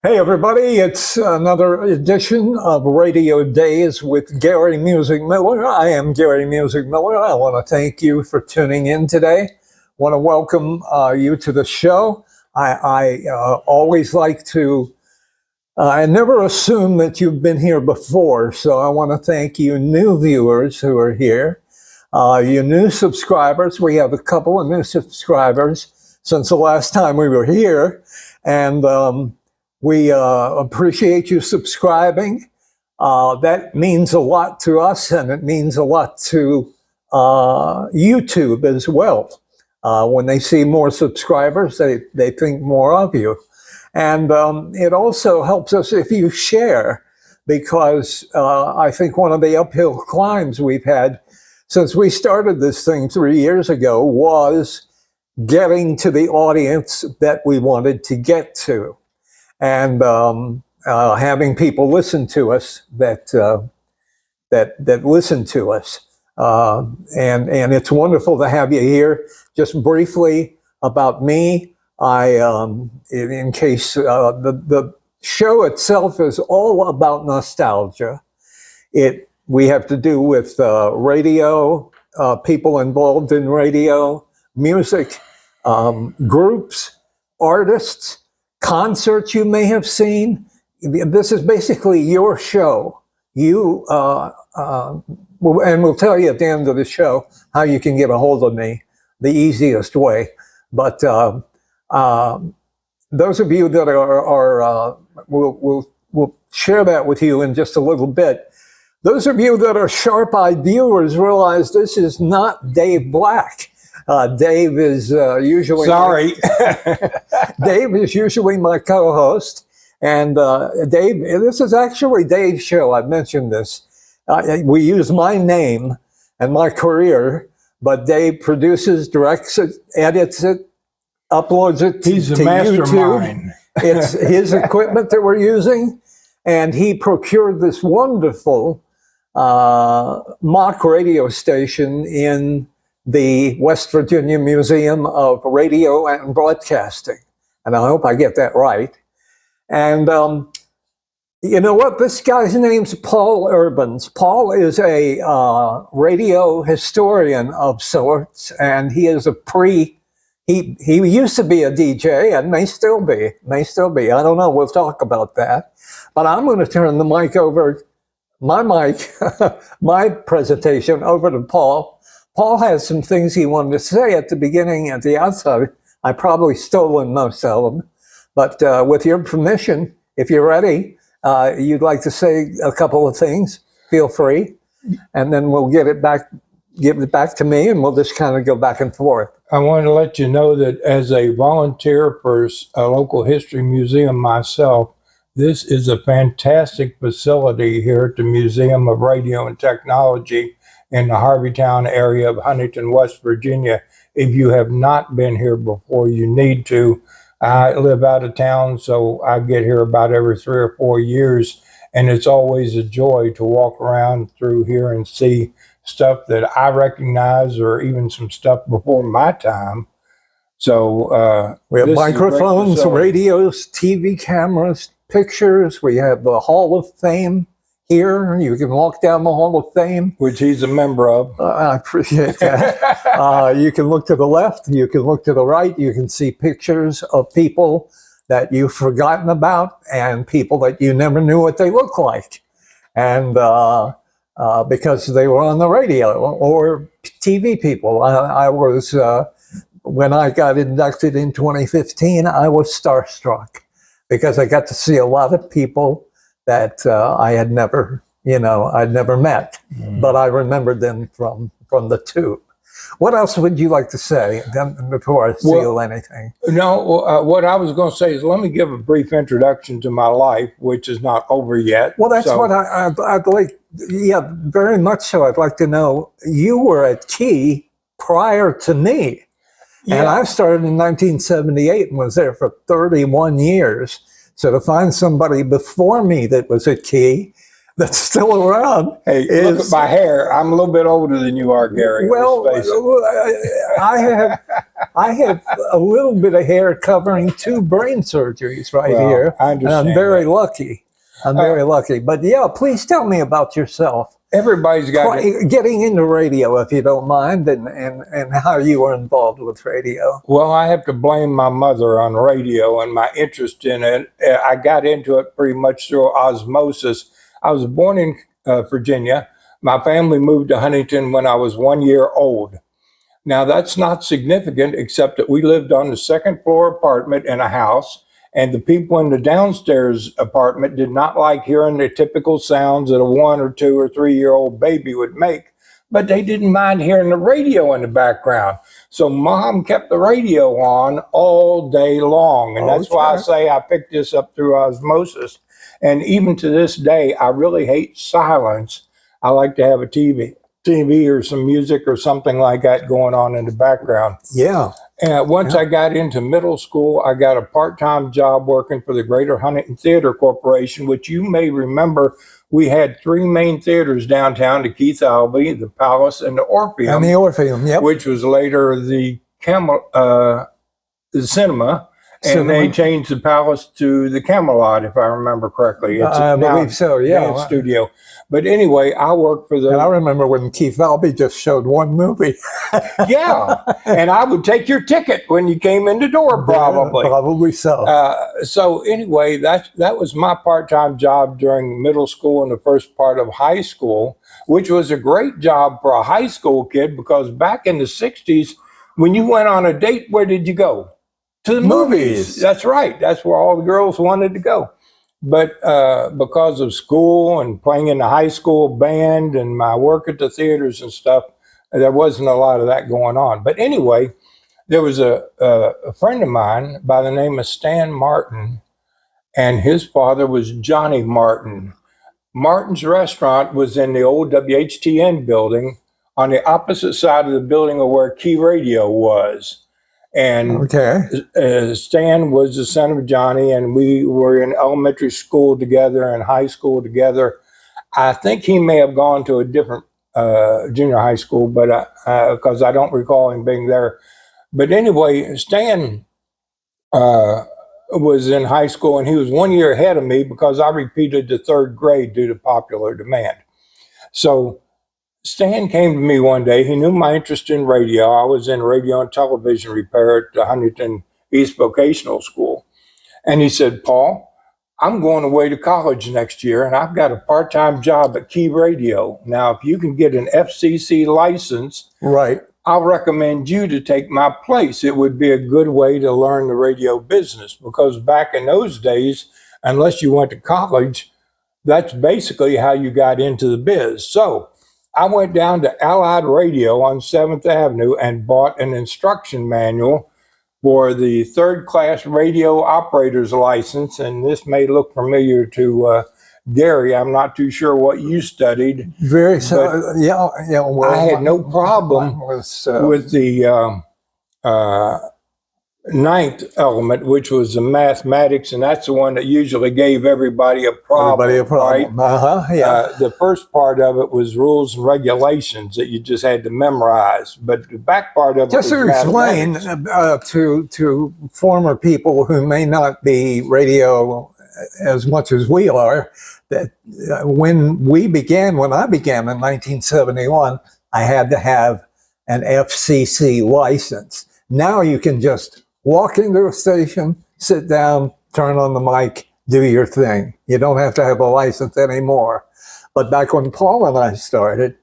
Hey everybody, it's another edition of Radio Days with Gary Music Miller. I am Gary Music Miller. I want to thank you for tuning in today. Want to welcome you to the show. I always like to, I never assume that you've been here before, so I want to thank you new viewers who are here. You new subscribers, we have a couple of new subscribers since the last time we were here, and we appreciate you subscribing. That means a lot to us, and it means a lot to YouTube as well. When they see more subscribers, they think more of you. And it also helps us if you share, because I think one of the uphill climbs we've had since we started this thing 3 years ago was getting to the audience that we wanted to get to. And having people listen to us that listen to us, and it's wonderful to have you here. Just briefly about me, in case the show itself is all about nostalgia. We have to do with radio, people involved in radio, music, groups, artists, concerts you may have seen. This is basically your show. And we'll tell you at the end of the show how you can get a hold of me the easiest way. But those of you that we'll share that with you in just a little bit. Those of you that are sharp-eyed viewers realize this is not Dave Black. Dave is usually... Sorry. Dave is usually my co-host. And Dave, this is actually Dave's show. I've mentioned this. We use my name and my career, but Dave produces, directs it, edits it, uploads it to YouTube. It's his equipment that we're using. And he procured this wonderful mock radio station in the West Virginia Museum of Radio and Broadcasting. And I hope I get that right. And you know what? This guy's name's Paul Urbahns. Paul is a radio historian of sorts, and he is he used to be a DJ and may still be. I don't know. We'll talk about that. But I'm going to turn the mic over, my presentation over to Paul. Paul has some things he wanted to say at the beginning, at the outset. I probably stolen most of them. But with your permission, if you're ready, you'd like to say a couple of things, feel free. And then we'll give it back to me, and we'll just kind of go back and forth. I want to let you know that as a volunteer for a local history museum myself, this is a fantastic facility here at the Museum of Radio and Technology in the Harveytown area of Huntington, West Virginia. If you have not been here before, you need to. I live out of town, so I get here about every 3 or 4 years, and it's always a joy to walk around through here and see stuff that I recognize, or even some stuff before my time. So we have microphones, radios, TV cameras, pictures. We have the Hall of Fame here. You can walk down the Hall of Fame, which he's a member of. I appreciate that. You can look to the left, you can look to the right, you can see pictures of people that you've forgotten about and people that you never knew what they look like. And because they were on the radio, or TV people. I was, when I got inducted in 2015, I was starstruck because I got to see a lot of people that I had never, I'd never met, but I remembered them from the tube. What else would you like to say before I steal anything? No, what I was going to say is let me give a brief introduction to my life, which is not over yet. Well, that's what I'd like, yeah, very much so. I'd like to know, you were at Key prior to me. Yeah. And I started in 1978 and was there for 31 years. So to find somebody before me that was at Key, that's still around. Hey, look at my hair. I'm a little bit older than you are, Gary. Well, Let's face it. I have a little bit of hair covering 2 brain surgeries right Well, here, I and I'm understand very that. lucky. I'm very lucky. But yeah, please tell me about yourself. Everybody's got it. Getting into radio, if you don't mind, and how you were involved with radio. Well, I have to blame my mother on radio and my interest in it. I got into it pretty much through osmosis. I was born in Virginia. My family moved to Huntington when I was 1 year old. Now, that's not significant, except that we lived on the second floor apartment in a house, and the people in the downstairs apartment did not like hearing the typical sounds that a 1 or 2 or 3 year old baby would make, but they didn't mind hearing the radio in the background. So Mom kept the radio on all day long, and that's why I say I picked this up through osmosis. And even to this day, I really hate silence. I like to have a TV or some music or something like that going on in the background. Yeah. And once I got into middle school, I got a part-time job working for the Greater Huntington Theater Corporation, which you may remember. We had 3 main theaters downtown: the Keith Albee, the Palace, and the Orpheum. And the Orpheum, yep. Which was later the cinema. And they changed the Palace to the Camelot, if I remember correctly. It's I believe so, yeah. Dance studio. But anyway, I worked for the... And I remember when Keith Albee just showed 1 movie. Yeah, and I would take your ticket when you came in the door, probably. Yeah, probably so. So anyway, that was my part-time job during middle school and the first part of high school, which was a great job for a high school kid, because back in the 60s, when you went on a date, where did you go? To the movies. That's right. That's where all the girls wanted to go. But because of school and playing in the high school band and my work at the theaters and stuff, there wasn't a lot of that going on. But anyway, there was a friend of mine by the name of Stan Martin, and his father was Johnny Martin. Martin's restaurant was in the old WHTN building on the opposite side of the building of where Key Radio was. And Stan was the son of Johnny, and we were in elementary school together and high school together. I think he may have gone to a different junior high school, but because I don't recall him being there. But anyway, Stan was in high school, and he was 1 year ahead of me because I repeated the 3rd grade due to popular demand. So Stan came to me one day. He knew my interest in radio. I was in radio and television repair at the Huntington East Vocational School. And he said, "Paul, I'm going away to college next year, and I've got a part-time job at Key Radio. Now, if you can get an FCC license, I'll recommend you to take my place. It would be a good way to learn the radio business," because back in those days, unless you went to college, that's basically how you got into the biz. So I went down to Allied Radio on 7th Avenue and bought an instruction manual for the 3rd class radio operator's license. And this may look familiar to Gary. I'm not too sure what you studied. Yeah. Well, I had no problem with the 9th element, which was the mathematics, and that's the one that usually gave everybody a problem. Right? The first part of it was rules and regulations that you just had to memorize, but the back part of it was explain to former people who may not be radio as much as we are, that when I began in 1971, I had to have an FCC license. Now you can just walk into a station, sit down, turn on the mic, do your thing. You don't have to have a license anymore. But back when Paul and I started,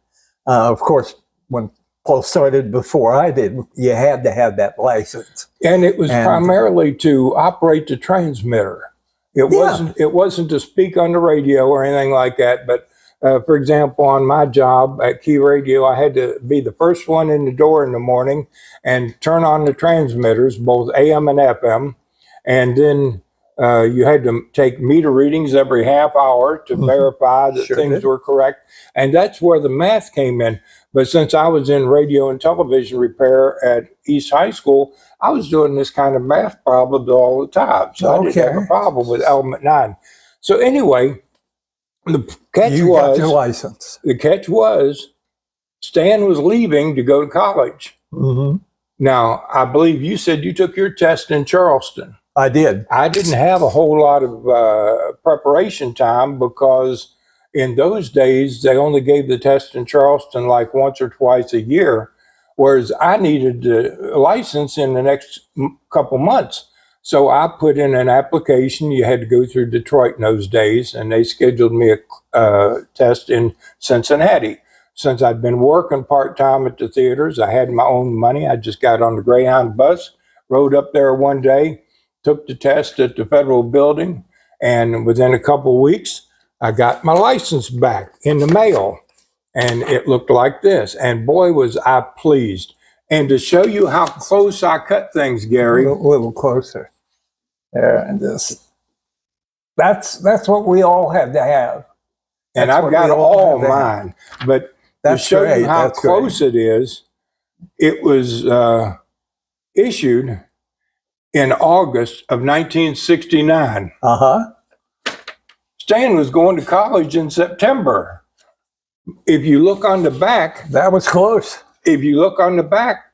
of course, when Paul started before I did, you had to have that license. And it was primarily to operate the transmitter. It wasn't to speak on the radio or anything like that. But for example, on my job at Key Radio, I had to be the first one in the door in the morning and turn on the transmitters, both AM and FM. And then you had to take meter readings every half hour to verify that things were correct. And that's where the math came in. But since I was in radio and television repair at East High School, I was doing this kind of math problems all the time. So I didn't have a problem with element 9. So anyway, The catch You got your was, license. Stan was leaving to go to college. Hmm. Now, I believe you said you took your test in Charleston. I did. I didn't have a whole lot of preparation time because in those days they only gave the test in Charleston like once or twice a year, whereas I needed a license in the next couple months. So I put in an application. You had to go through Detroit in those days, and they scheduled me a test in Cincinnati. Since I'd been working part-time at the theaters, I had my own money. I just got on the Greyhound bus, rode up there one day, took the test at the federal building, and within a couple of weeks, I got my license back in the mail, and it looked like this. And boy, was I pleased. And to show you how close I cut things, Gary. A little closer. There, and that's what we all had to have. And That's I've what got we all all had to have. mine. But to That's show great. you how That's great. close it is, it was issued in August of 1969. Uh-huh. Stan was going to college in September. If you look on the back, That was close.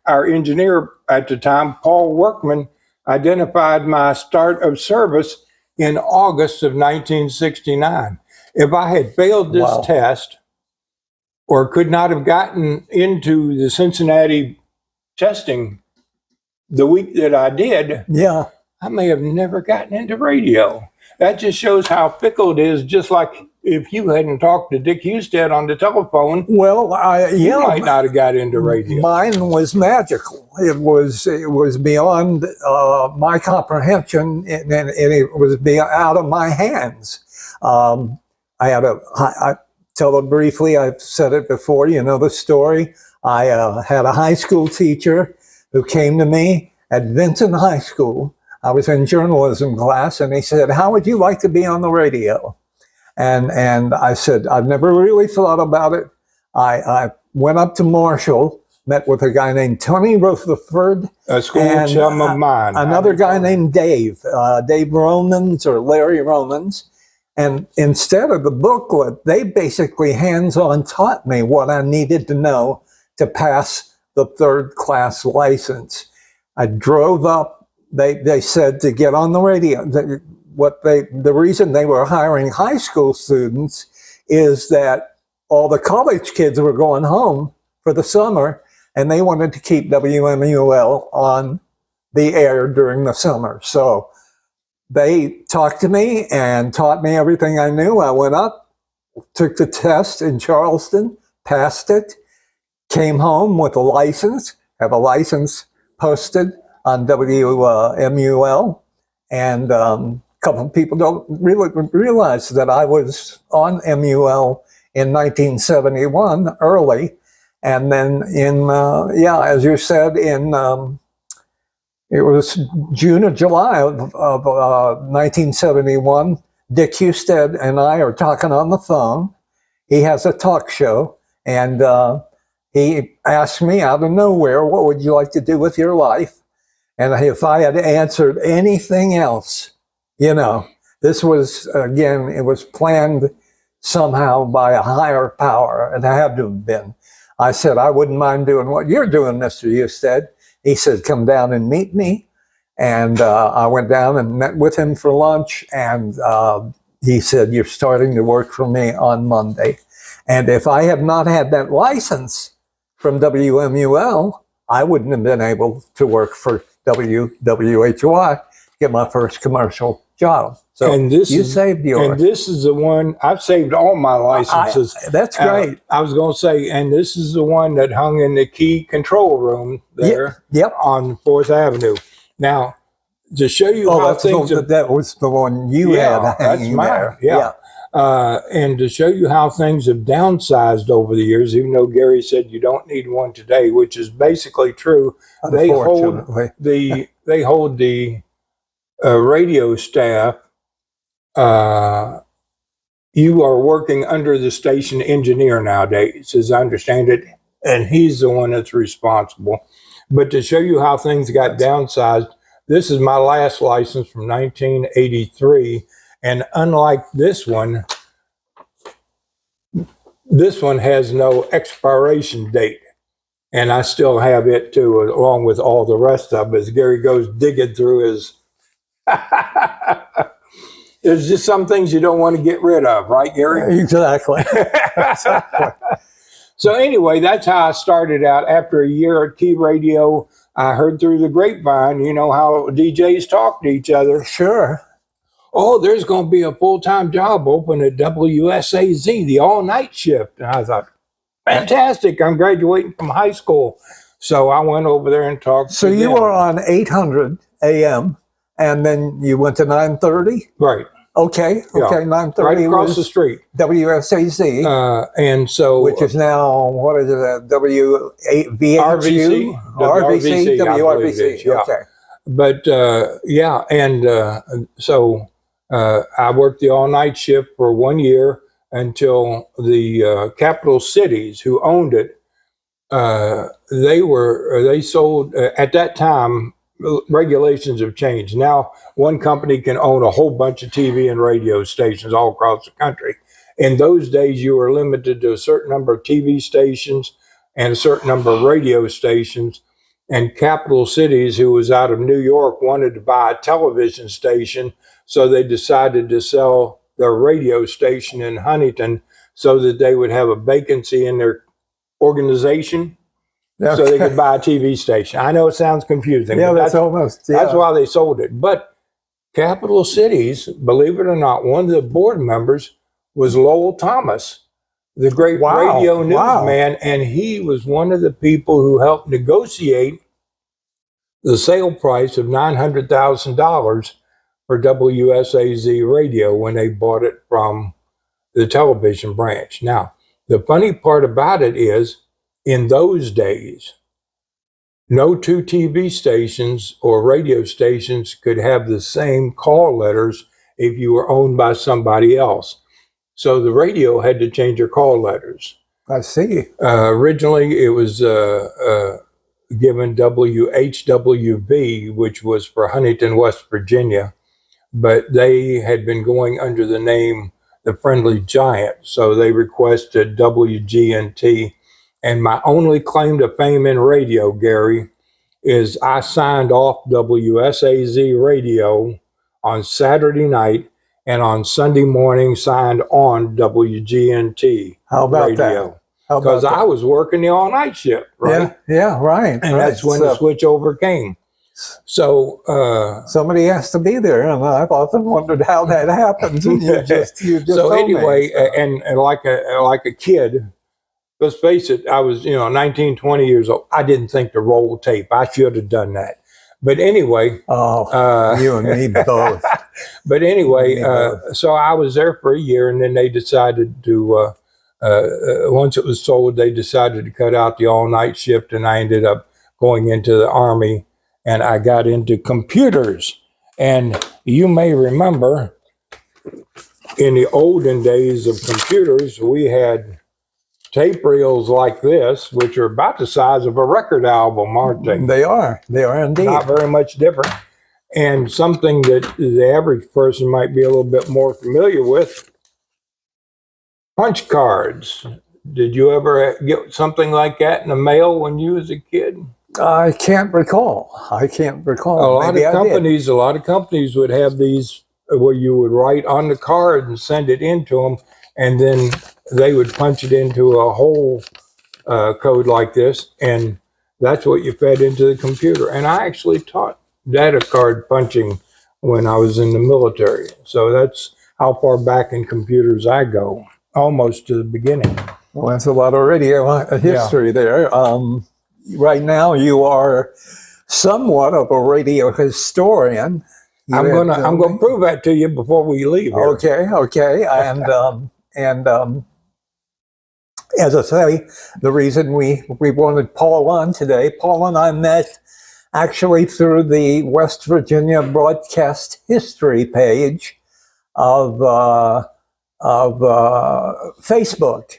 our engineer at the time, Paul Workman, identified my start of service in August of 1969. If I had failed this Wow. test or could not have gotten into the Cincinnati testing the week that I did, Yeah. I may have never gotten into radio. That just shows how fickle it is, just like if you hadn't talked to Dick Husted on the telephone, Well, you might not have got into radio. Mine was magical. It was beyond my comprehension, and it was out of my hands. I tell it briefly. I've said it before. You know the story. I had a high school teacher who came to me at Vincent High School. I was in journalism class, and he said, "How would you like to be on the radio?" And I said, "I've never really thought about it." I went up to Marshall, met with a guy named Tony Rutherford, A school and chum of mine. another guy named Dave Romans or Larry Romans. And instead of the booklet, they basically hands-on taught me what I needed to know to pass the third class license. I drove up. They said to get on the radio. The reason they were hiring high school students is that all the college kids were going home for the summer, and they wanted to keep WMUL on the air during the summer. So they talked to me and taught me everything I knew. I went up, took the test in Charleston, passed it, came home with a license, have a license posted on WMUL, and a couple of people don't really realize that I was on MUL in 1971 early, and then as you said, it was June or July of 1971. Dick Husted and I are talking on the phone. He has a talk show, and he asked me out of nowhere, "What would you like to do with your life?" And if I had answered anything else, this was, again, it was planned somehow by a higher power. It had to have been. I said, "I wouldn't mind doing what you're doing, Mr. Husted." He said, "Come down and meet me." And I went down and met with him for lunch. And he said, "You're starting to work for me on Monday." And if I had not had that license from WMUL, I wouldn't have been able to work for WWHY, get my first commercial job. So you saved yours. And this is the one, I've saved all my licenses. That's great. I was going to say, and this is the one that hung in the key control room there on 4th Avenue. Now, to show you how things that was the one you had hanging there. Yeah. And to show you how things have downsized over the years, even though Gary said you don't need one today, which is basically true. They hold the radio staff. You are working under the station engineer nowadays, as I understand it, and he's the one that's responsible. But to show you how things got downsized, this is my last license from 1983. And unlike this one, This one has no expiration date. And I still have it too, along with all the rest of it, as Gary goes digging through his. There's just some things you don't want to get rid of, right, Gary? Exactly. Exactly. So anyway, that's how I started out. After a year at Key Radio, I heard through the grapevine, you know how DJs talk to each other. Sure. Oh, there's going to be a full-time job open at WSAZ, the all-night shift. And I thought, fantastic, I'm graduating from high school. So I went over there and talked So to you them. were on 800 AM, and then you went to 930? Right. Okay, Yeah. okay, 930 Right across was the street. WSAZ, And so which is now, what is it, VHU? RVC, RVC, I believe it is, WRVC, yeah. okay. But yeah, and so I worked the all-night shift for 1 year until the capital cities who owned it, they sold at that time. Regulations have changed. Now one company can own a whole bunch of TV and radio stations all across the country. In those days, you were limited to a certain number of TV stations and a certain number of radio stations. And Capital Cities, who was out of New York, wanted to buy a television station, so they decided to sell their radio station in Huntington so that they would have a vacancy in their organization, so they could buy a TV station. I know it sounds confusing. Yeah, but that's almost, yeah. that's why they sold it. But Capital Cities, believe it or not, one of the board members was Lowell Thomas, the great Wow, radio wow. newsman, and he was one of the people who helped negotiate the sale price of $900,000 for WSAZ radio when they bought it from the television branch. Now, the funny part about it is, in those days, no two TV stations or radio stations could have the same call letters if you were owned by somebody else. So the radio had to change their call letters. I see. Originally, it was given WHWV, which was for Huntington, West Virginia, but they had been going under the name The Friendly Giant, so they requested WGNT. And my only claim to fame in radio, Gary, is I signed off WSAZ radio on Saturday night, and on Sunday morning signed on WGNT How about radio. that? How about Because that? I was working the all-night shift, right? Yeah, right. And right. that's when the switch over came. So somebody has to be there, and I've often wondered how that happens. And you just so told anyway, me, so. and like a kid, let's face it, I was 19, 20 years old. I didn't think to roll tape. I should have done that. But anyway, You and me both. But anyway, Me both. so I was there for a year, and then they decided to. Once it was sold, they decided to cut out the all-night shift, and I ended up going into the Army, and I got into computers. And you may remember, in the olden days of computers, we had tape reels like this, which are about the size of a record album, aren't they? They are indeed. Not very much different. And something that the average person might be a little bit more familiar with, punch cards. Did you ever get something like that in the mail when you was a kid? I can't recall. A lot of companies would have these where you would write on the card and send it into them, and then they would punch it into a whole code like this, and that's what you fed into the computer. And I actually taught data card punching when I was in the military. So that's how far back in computers I go, almost to the beginning. Well, that's a lot of radio history there. Right now, you are somewhat of a radio historian. I'm gonna prove that to you before we leave here. Okay, and as I say, the reason we wanted Paul on today, Paul and I met actually through the West Virginia Broadcast History page of Facebook,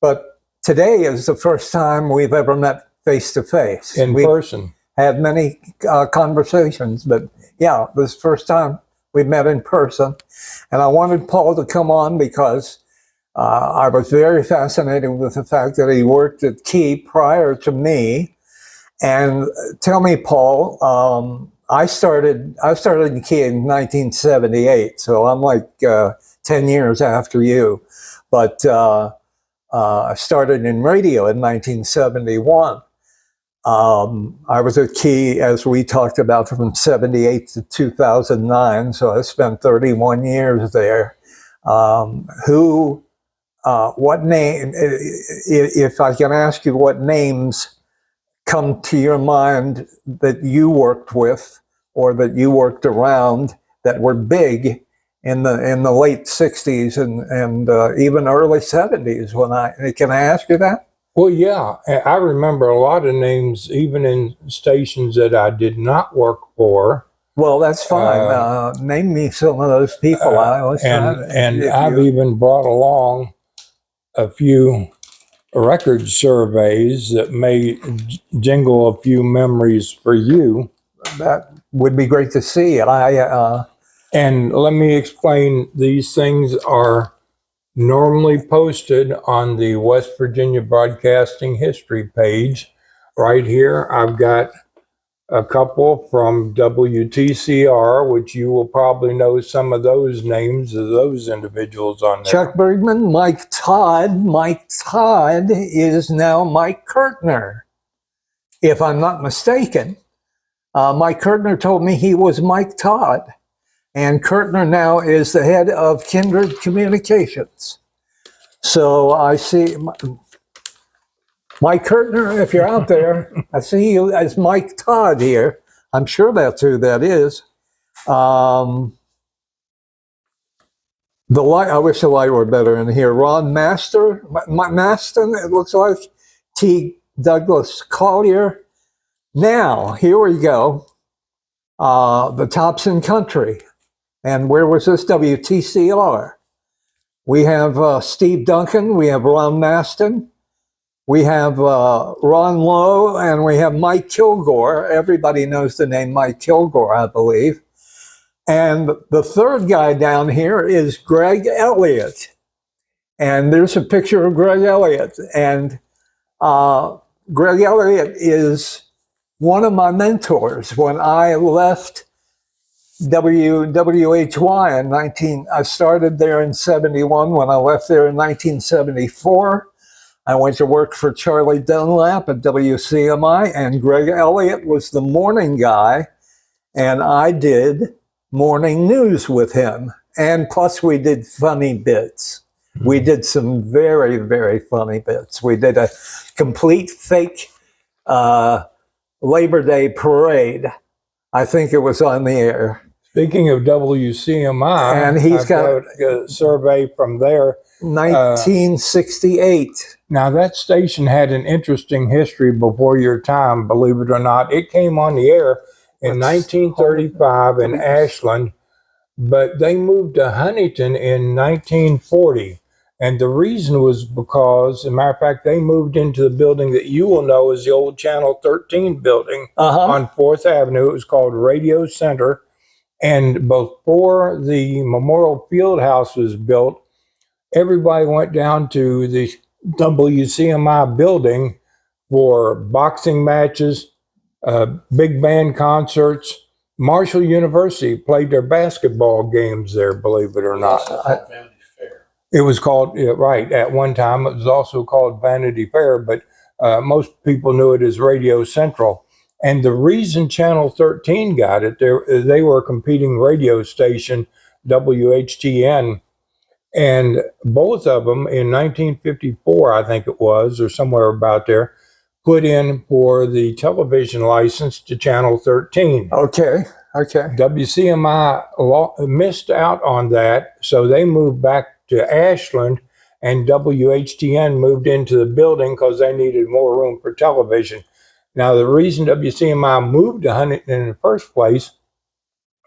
but today is the first time we've ever met face to face. In person. Had many conversations, but yeah, this first time we met in person. And I wanted Paul to come on because I was very fascinated with the fact that he worked at Key prior to me. And tell me, Paul, I started in Key in 1978, so I'm like 10 years after you. But I started in radio in 1971. I was at Key, as we talked about, from 78 to 2009, so I spent 31 years there. What name, if I can ask you, what names come to your mind that you worked with or that you worked around that were big in the late 60s and even early 70s? Can I ask you that? Well, yeah, I remember a lot of names, even in stations that I did not work for. Well, that's fine. Name me some of those people. I've even brought along a few record surveys that may jingle a few memories for you. That would be great to see. And let me explain, these things are normally posted on the West Virginia Broadcasting History page. Right here, I've got a couple from WTCR, which you will probably know some of those names of those individuals on there. Chuck Bergman, Mike Todd. Mike Todd is now Mike Kirtner, if I'm not mistaken. Mike Kirtner told me he was Mike Todd, and Kirtner now is the head of Kindred Communications. So I see Mike Kirtner, if you're out there, I see you as Mike Todd here. I'm sure that's who that is. The light, I wish the light were better in here. Ron Maston, it looks like. T. Douglas Collier. Now, here we go. The Thompson Country. And where was this? WTCR. We have Steve Duncan. We have Ron Maston. We have Ron Lowe, and we have Mike Kilgore. Everybody knows the name Mike Kilgore, I believe. And the third guy down here is Greg Elliott. And there's a picture of Greg Elliott. And Greg Elliott is one of my mentors. When I left WWHY I started there in 71. When I left there in 1974, I went to work for Charlie Dunlap at WCMI, and Greg Elliott was the morning guy, and I did morning news with him. And plus we did funny bits. We did some very, very funny bits. We did a complete fake Labor Day parade. I think it was on the air. Speaking of WCMI, and I've got a survey from there. 1968. Now, that station had an interesting history before your time, believe it or not. It came on the air in 1935 in Ashland, but they moved to Huntington in 1940. And the reason was because, as a matter of fact, they moved into the building that you will know as the old Channel 13 building on 4th Avenue. It was called Radio Center. And before the Memorial Fieldhouse was built, everybody went down to the WCMI building for boxing matches, big band concerts. Marshall University played their basketball games there, believe it or not. It was called, right, at one time, it was also called Vanity Fair, but most people knew it as Radio Central. And the reason Channel 13 got it, they were a competing radio station, WHTN, and both of them in 1954, I think it was, or somewhere about there, put in for the television license to Channel 13. Okay. WCMI missed out on that, so they moved back to Ashland, and WHTN moved into the building because they needed more room for television. Now, the reason WCMI moved to Huntington in the first place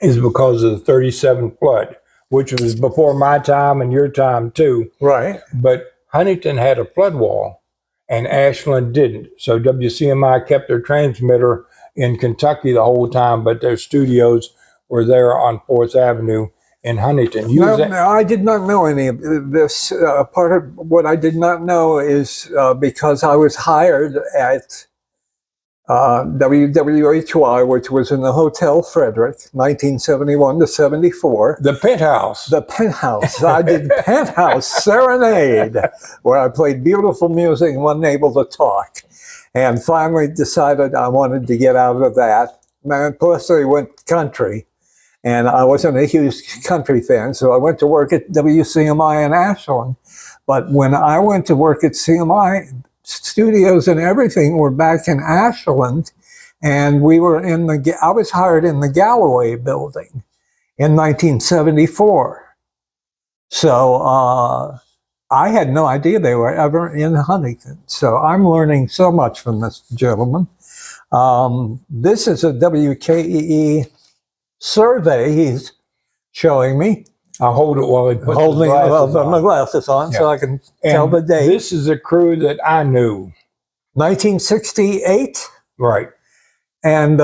is because of the 37 flood, which was before my time and your time too. Right. But Huntington had a flood wall and Ashland didn't. So WCMI kept their transmitter in Kentucky the whole time, but their studios were there on 4th Avenue in Huntington. No, I did not know any of this. Part of what I did not know is because I was hired at WWHY, which was in the Hotel Frederick, 1971 to 74. The penthouse. The penthouse. I did Penthouse Serenade, where I played beautiful music and wasn't able to talk. And finally decided I wanted to get out of that. And plus, I went country. And I wasn't a huge country fan, so I went to work at WCMI in Ashland. But when I went to work at CMI, studios and everything were back in Ashland, and we were I was hired in the Galloway building in 1974. So I had no idea they were ever in Huntington. So I'm learning so much from this gentleman. This is a WKEE survey he's showing me. I'll hold it while he puts my glasses on so I can tell the date. This is a crew that I knew. 1968. Right. And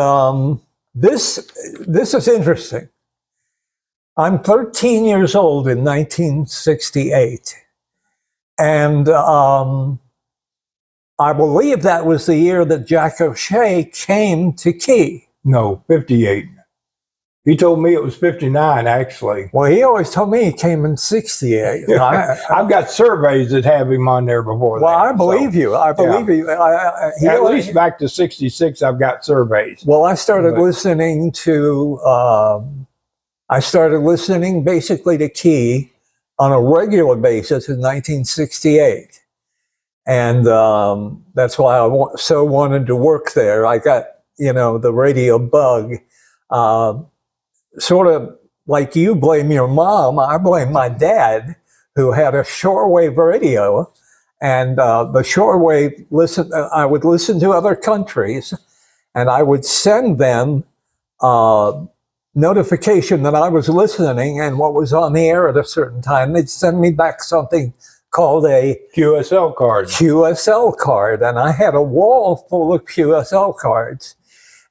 this is interesting. I'm 13 years old in 1968. And I believe that was the year that Jack O'Shea came to Key. No, 58. He told me it was 59, actually. Well, he always told me he came in 68. I've got surveys that have him on there before that. Well, I believe you. I believe you. At least back to 66, I've got surveys. Well, I started listening to, basically to Key on a regular basis in 1968. And that's why I so wanted to work there. I got, the radio bug. Sort of like you blame your mom, I blame my dad, who had a shortwave radio. And the shortwave, I would listen to other countries, and I would send them notification that I was listening and what was on the air at a certain time. They'd send me back something called a QSL card. And I had a wall full of QSL cards.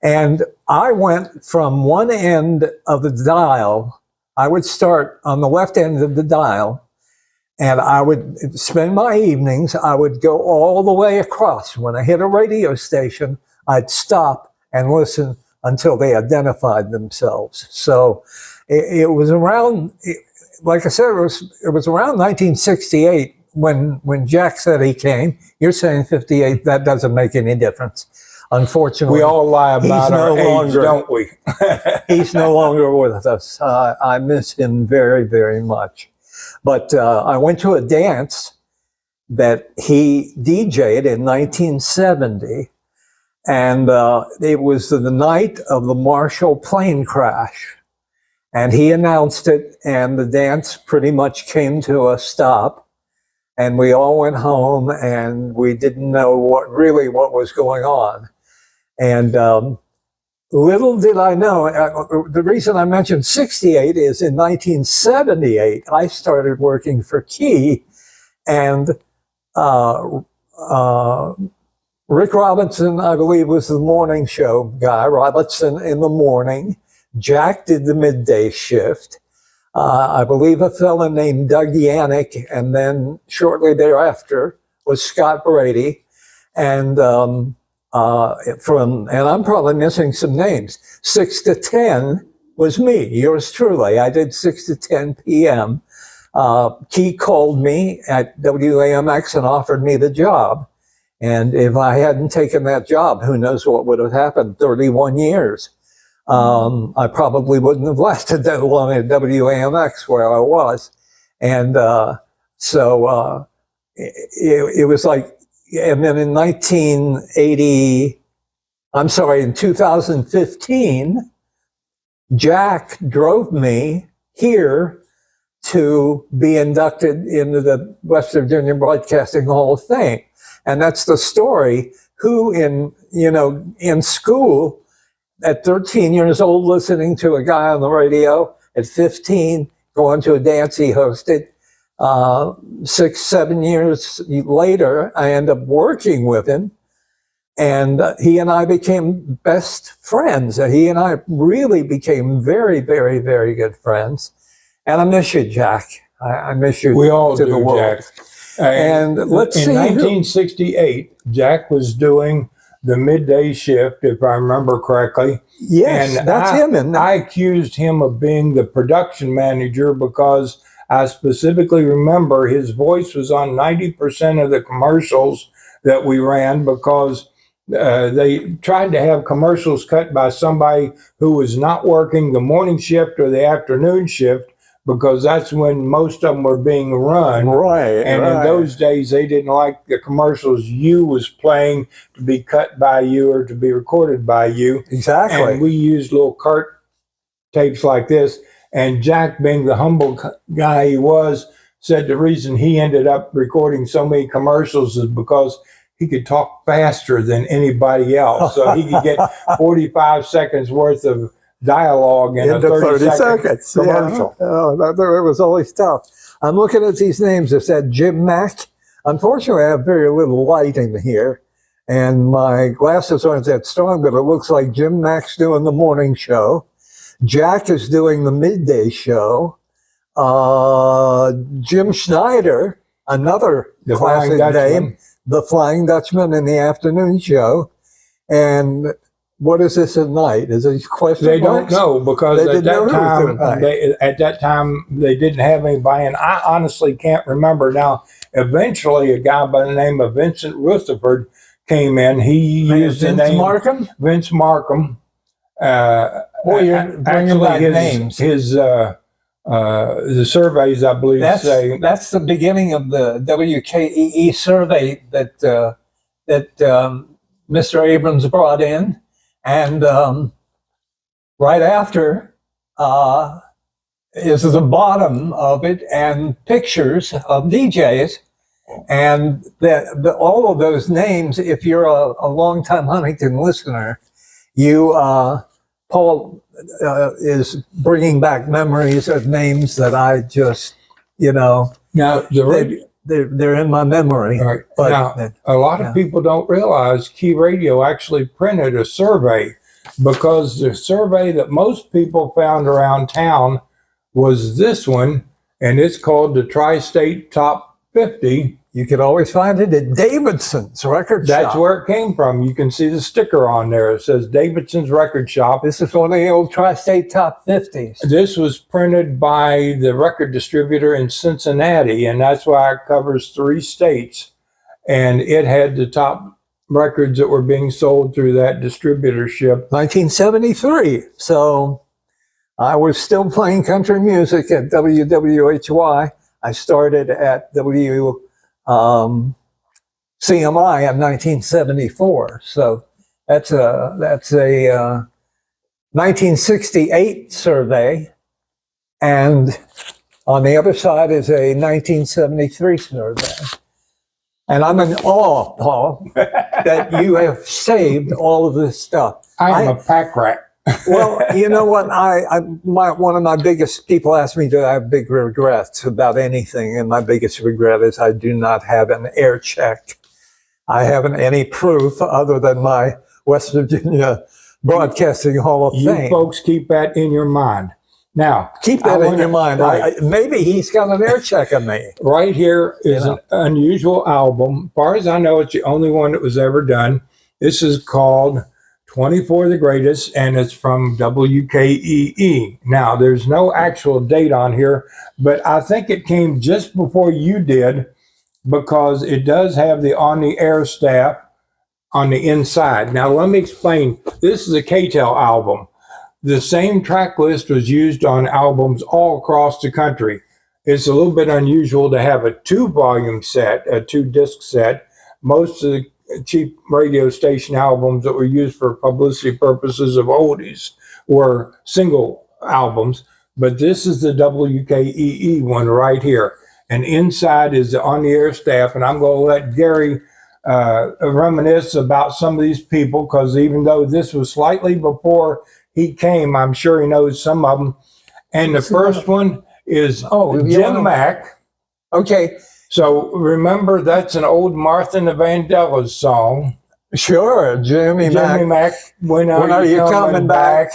And I went from one end of the dial. I would start on the left end of the dial, and I would spend my evenings. I would go all the way across. When I hit a radio station, I'd stop and listen until they identified themselves. So it was around, like I said, it was around 1968 when Jack said he came. You're saying 58. That doesn't make any difference. Unfortunately, we all lie about our age, don't we? He's no longer with us. I miss him very, very much. But I went to a dance that he DJ'd in 1970, and it was the night of the Marshall plane crash. And he announced it, and the dance pretty much came to a stop. And we all went home, and we didn't know what was going on. And little did I know, the reason I mentioned 68 is in 1978, I started working for Key, and Rick Robinson, I believe, was the morning show guy. Robinson in the morning. Jack did the midday shift. I believe a fellow named Doug Yannick, and then shortly thereafter was Scott Brady. And and I'm probably missing some names. 6 to 10 was me, yours truly. I did 6 to 10 p.m. Key called me at WAMX and offered me the job. And if I hadn't taken that job, who knows what would have happened? 31 years. I probably wouldn't have lasted that long at WAMX where I was. And so it was like, and then in 2015, Jack drove me here to be inducted into the West Virginia Broadcasting Hall of Fame. And that's the story. Who in school at 13 years old, listening to a guy on the radio, at 15, going to a dance he hosted. 6, 7 years later, I ended up working with him, and he and I became best friends. He and I really became very, very, very good friends. And I miss you, Jack. I miss you We all to do, the world. Jack. And let's in see. 1968, Jack was doing the midday shift, if I remember correctly. Yes, And that's him. And I accused him of being the production manager because I specifically remember his voice was on 90% of the commercials that we ran because they tried to have commercials cut by somebody who was not working the morning shift or the afternoon shift, because that's when most of them were being run. right, And in those days, they didn't like the commercials you was playing to be cut by you or to be recorded by you. exactly. And we used little cart tapes like this. And Jack, being the humble guy he was, said the reason he ended up recording so many commercials is because he could talk faster than anybody else. So he could get 45 seconds worth of dialogue in a 30-second commercial. Yeah. Oh, it was always tough. I'm looking at these names. It said Jim Mack. Unfortunately, I have very little light in here, and my glasses aren't that strong, but it looks like Jim Mack's doing the morning show. Jack is doing the midday show. Jim Schneider, another The classic Flying name, Dutchman. the Flying Dutchman in the afternoon show. And what is this at night? Is it question They don't marks? know because They at didn't know that time they didn't have anybody, and I honestly can't remember now. Eventually, a guy by the name of Vincent Rutherford came in. He used the name Markham? Vince Markham. Boy, you're bringing back names. The surveys, I believe, say That's the beginning of the WKEE survey that Mr. Abrams brought in, and right after is the bottom of it and pictures of DJs, and all of those names. If you're a longtime Huntington listener, you Paul is bringing back memories of names that I just, now they're in my memory. Right. But now, a lot of people don't realize Key Radio actually printed a survey, because the survey that most people found around town was this one, and it's called the Tri-State Top 50. You could always find it at Davidson's Record Shop. That's where it came from. You can see the sticker on there. It says Davidson's Record Shop. This is one of the old Tri-State Top 50s. This was printed by the record distributor in Cincinnati, and that's why it covers 3 states. And it had the top records that were being sold through that distributorship. 1973. So I was still playing country music at WWHY. I started at CMI in 1974. So that's a 1968 survey, and on the other side is a 1973 survey. And I'm in awe, Paul, that you have saved all of this stuff. I am a pack rat. Well, you know what? One of my biggest people ask me, do I have big regrets about anything? And my biggest regret is I do not have an air check. I haven't any proof other than my West Virginia Broadcasting Hall of Fame. You folks keep that in your mind. Now, keep that in your mind. Right. Maybe he's got an air check on me. Right here is an unusual album. As far as I know, it's the only one that was ever done. This is called 24 the Greatest, and it's from WKEE. Now, there's no actual date on here, but I think it came just before you did, because it does have the on the air staff on the inside. Now, let me explain. This is a KTEL album. The same track list was used on albums all across the country. It's a little bit unusual to have a 2-volume set, a 2-disc set. Most of the cheap radio station albums that were used for publicity purposes of oldies were single albums, but this is the WKEE one right here. And inside is the on-the-air staff, and I'm going to let Gary reminisce about some of these people, because even though this was slightly before he came, I'm sure he knows some of them. And the first one is Jim Mack. Okay. So remember, that's an old Martha and the Vandellas song. Sure, Jimmy Mack. When are you coming back?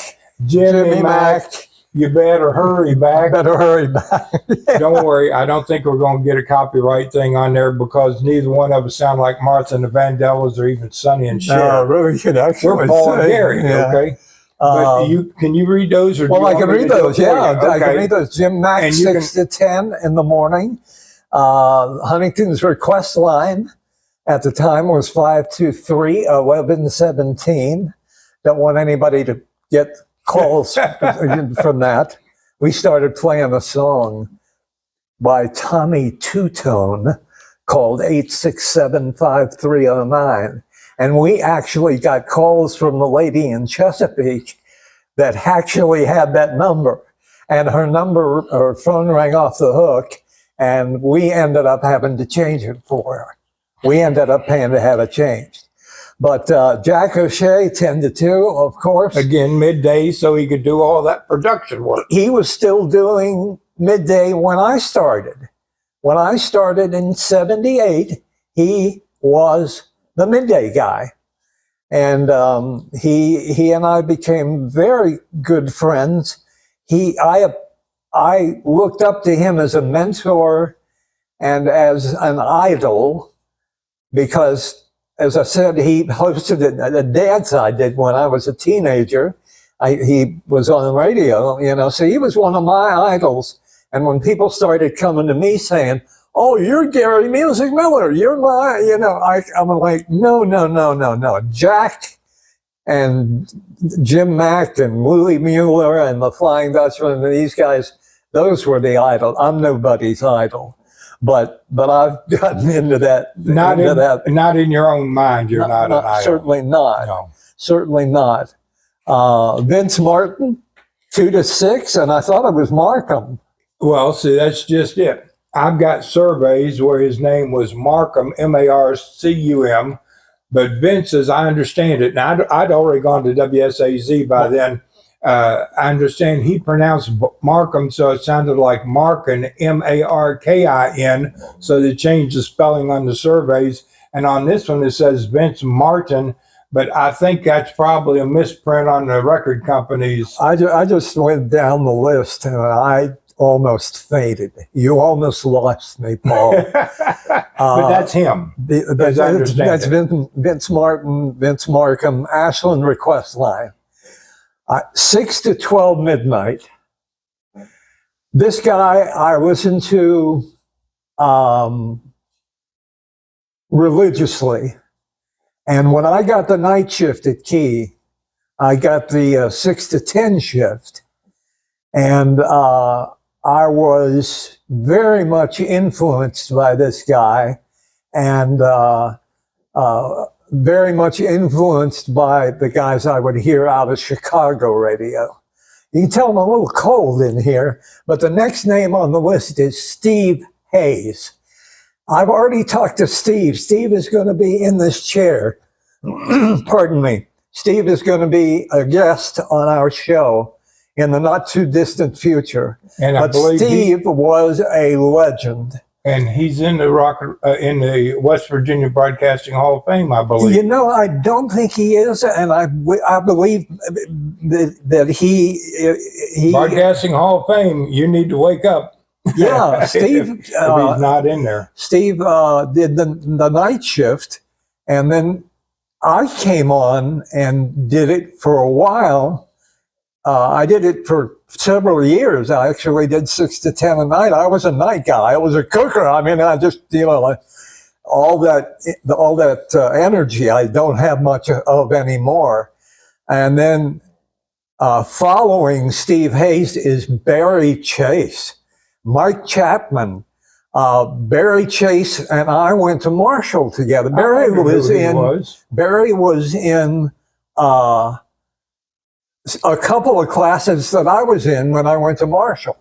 Jimmy Mack. You better hurry I back. better hurry back. Don't worry, I don't think we're going to get a copyright thing on there because neither one of us sound like Martha and the Vandellas or even Sonny and Cher. No, really could actually We're Paul and say, Gary, yeah. okay? But can you read those? Or do Well, you I want can me read to do it those. for Yeah, you? I can Okay. read those. Jim Mack, And you 6 to 10 in the morning. Huntington's request line at the time was 523-1117. Don't want anybody to get calls from that. We started playing a song by Tommy Two-Tone called 867-5309. And we actually got calls from the lady in Chesapeake that actually had that number. And her phone rang off the hook, and we ended up having to change it for her. We ended up paying to have it changed. But Jack O'Shea, 10 to 2, of course. Again, midday, so he could do all that production work. He was still doing midday when I started. When I started in 78, he was the midday guy. And he and I became very good friends. I looked up to him as a mentor and as an idol because, as I said, he hosted a dance I did when I was a teenager. He was on the radio, so he was one of my idols. And when people started coming to me saying, "Oh, you're Gary Music Miller, you're my," I'm like, no. Jack and Jim Mack and Louie Mueller and the Flying Dutchman and these guys, those were the idol. I'm nobody's idol. But I've gotten into that. Not in your own mind, you're not an idol. Certainly not. No. Certainly not. Vince Martin, 2 to 6, and I thought it was Markham. Well, see, that's just it. I've got surveys where his name was Markham, Marcum, but Vince, as I understand it, and I'd already gone to WSAZ by then, I understand he pronounced Markham, so it sounded like Markin, Markin, so they changed the spelling on the surveys. And on this one, it says Vince Martin, but I think that's probably a misprint on the record companies. I just went down the list and I almost fainted. You almost lost me, Paul. But that's him. That's Vince Martin, Vince Markham, Ashland request line. 6 to 12 midnight. This guy I listened to religiously. And when I got the night shift at Key, I got the 6 to 10 shift. And I was very much influenced by this guy and very much influenced by the guys I would hear out of Chicago radio. You can tell I'm a little cold in here, but the next name on the list is Steve Hayes. I've already talked to Steve. Steve is going to be in this chair. Pardon me. Steve is going to be a guest on our show in the not too distant future. And but Steve was a legend. And he's in the West Virginia Broadcasting Hall of Fame, I believe. I don't think he is, and I believe that he Broadcasting Hall of Fame. You need to wake up. Yeah, Steve. if he's not in there. Steve did the night shift, and then I came on and did it for a while. I did it for several years. I actually did 6 to 10 a night. I was a night guy. I was a cooker. I mean, I just, all that energy I don't have much of anymore. And then following Steve Hayes is Barry Chase, Mike Chapman. Barry Chase and I went to Marshall together. Barry was in a couple of classes that I was in when I went to Marshall.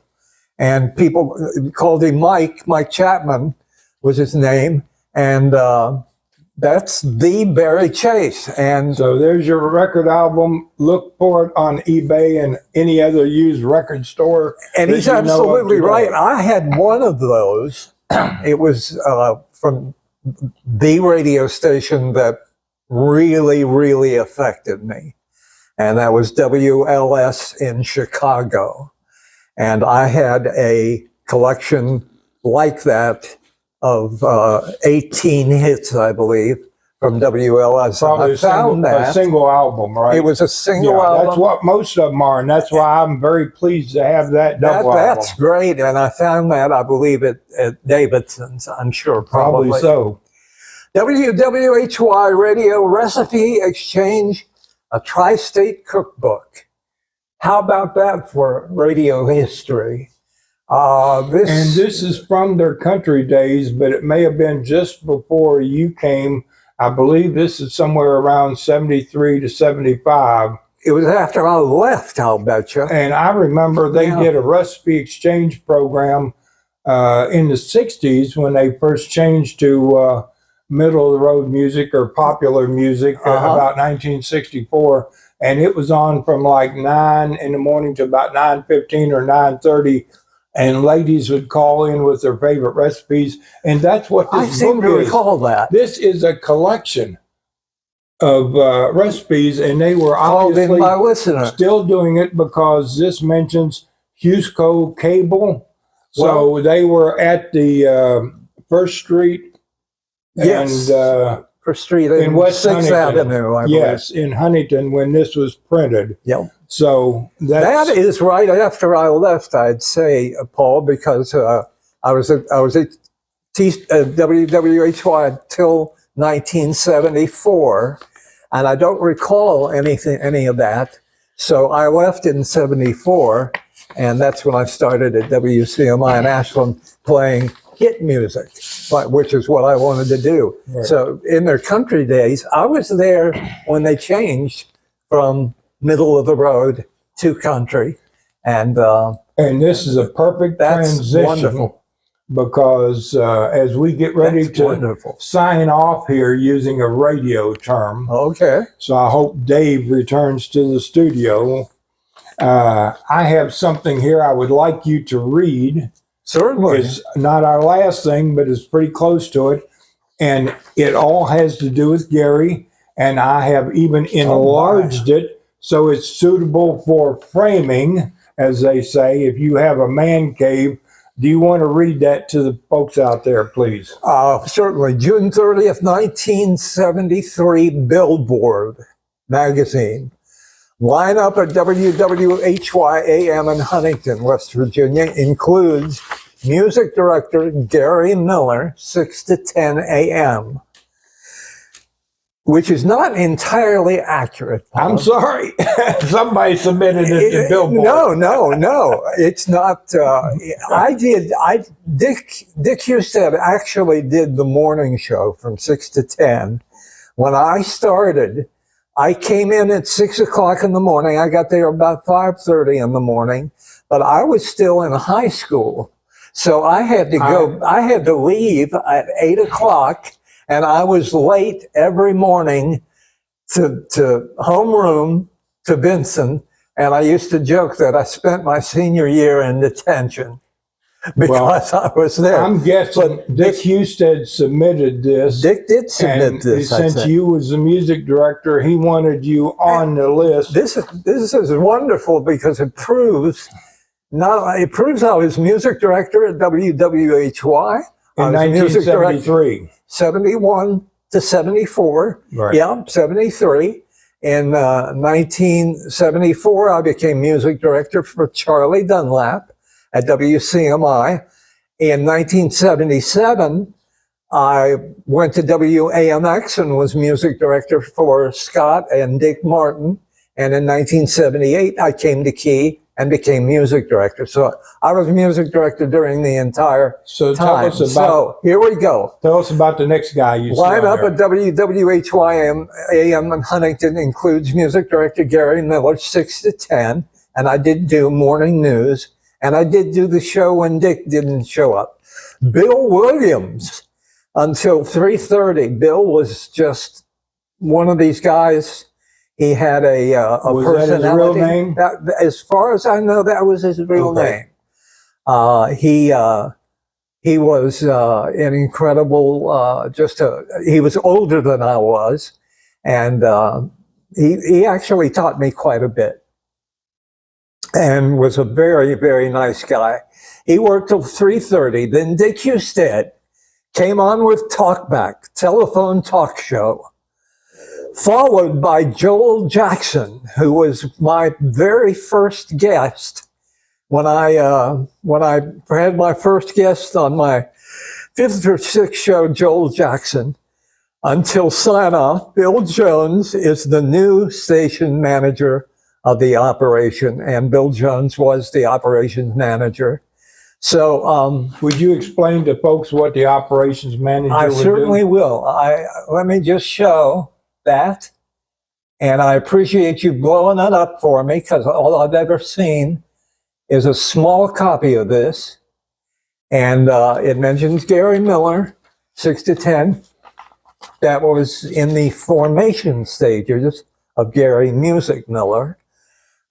And people called him Mike Chapman was his name. And that's the Barry Chase. And so there's your record album. Look for it on eBay and any other used record store. And he's absolutely right. I had one of those. It was from the radio station that really, really affected me. And that was WLS in Chicago. And I had a collection like that of 18 hits, I believe, from WLS. Probably a single album, right? It was a single album. That's what most of them are, and that's why I'm very pleased to have that double album. That's great, and I found that, I believe, at Davidson's, I'm sure, probably. So. WWHY Radio Recipe Exchange, a tri-state cookbook. How about that for radio history? This is from their country days, but it may have been just before you came. I believe this is somewhere around 73 to 75. It was after I left, I'll bet you. And I remember they did a recipe exchange program in the 60s when they first changed to middle of the road music or popular music, about 1964. And it was on from like 9 in the morning to about 9:15 or 9:30. And ladies would call in with their favorite recipes. And that's what this book is. I seem to recall that. This is a collection of recipes, and they were obviously still doing it because this mentions Husco Cable. So they were at the First Street and First Street in West 6th Avenue, I believe. Yes, in Huntington when this was printed. Yep. So that is right after I left, I'd say, Paul, because I was at WWHY until 1974, and I don't recall any of that. So I left in 74, and that's when I started at WCMI in Ashland playing hit music, which is what I wanted to do. Right. So in their country days, I was there when they changed from middle of the road to country, and this is a perfect transition. Wonderful. Because as we get ready to sign off here using a radio term, so I hope Dave returns to the studio. I have something here I would like you to read. Certainly. It's not our last thing, but it's pretty close to it, and it all has to do with Gary, and I have even enlarged it so it's suitable for framing, as they say. If you have a man cave, do you want to read that to the folks out there, please? Certainly. June 30th, 1973, Billboard magazine. Lineup at WWHY AM in Huntington, West Virginia includes music director Gary Miller, 6 to 10 a.m., which is not entirely accurate, Paul. I'm sorry. Somebody submitted it to Billboard. No. It's not. Dick Husted actually did the morning show from 6 to 10. When I started, I came in at 6 o'clock in the morning. I got there about 5:30 in the morning, but I was still in high school. So I had to go, I had to leave at 8 o'clock. And I was late every morning to homeroom to Benson. And I used to joke that I spent my senior year in detention because I was there. I'm guessing Dick Husted submitted this. Dick did submit this. Since you was the music director, he wanted you on the list. This is wonderful because it proves I was music director at WWHY. In 1973. 71 to 74. Right. Yeah, 73. In 1974, I became music director for Charlie Dunlap at WCMI. In 1977, I went to WAMX and was music director for Scott and Dick Martin. And in 1978, I came to Key and became music director. So I was music director during the entire time. So here we go. Tell us about the next guy you see. Lineup at WWHY AM in Huntington includes music director Gary Miller, 6 to 10. And I did do morning news. And I did do the show when Dick didn't show up. Bill Williams until 3:30. Bill was just one of these guys. He had a personality. That his real name? As far as I know, that was his real name. He was an incredible, he was older than I was, and he actually taught me quite a bit. and was a very, very nice guy. He worked till 3:30. Then Dick Husted came on with Talkback, telephone talk show, followed by Joel Jackson, who was my very first guest when I had my first guest on my fifth or sixth show, Joel Jackson. Until sign off, Bill Jones is the new station manager of the operation, and Bill Jones was the operations manager. So, would you explain to folks what the operations manager I would certainly do? will. Let me just show that, and I appreciate you blowing it up for me, because all I've ever seen is a small copy of this, and it mentions Gary Miller, 6 to 10. That was in the formation stages of Gary Music Miller.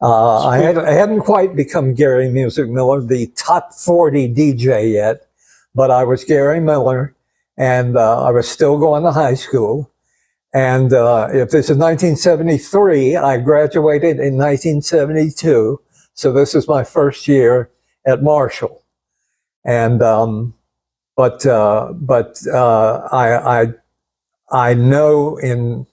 I hadn't quite become Gary Music Miller, the top 40 DJ yet, but I was Gary Miller, and I was still going to high school. And if this is 1973, I graduated in 1972, so this is my first year at Marshall. And I know, in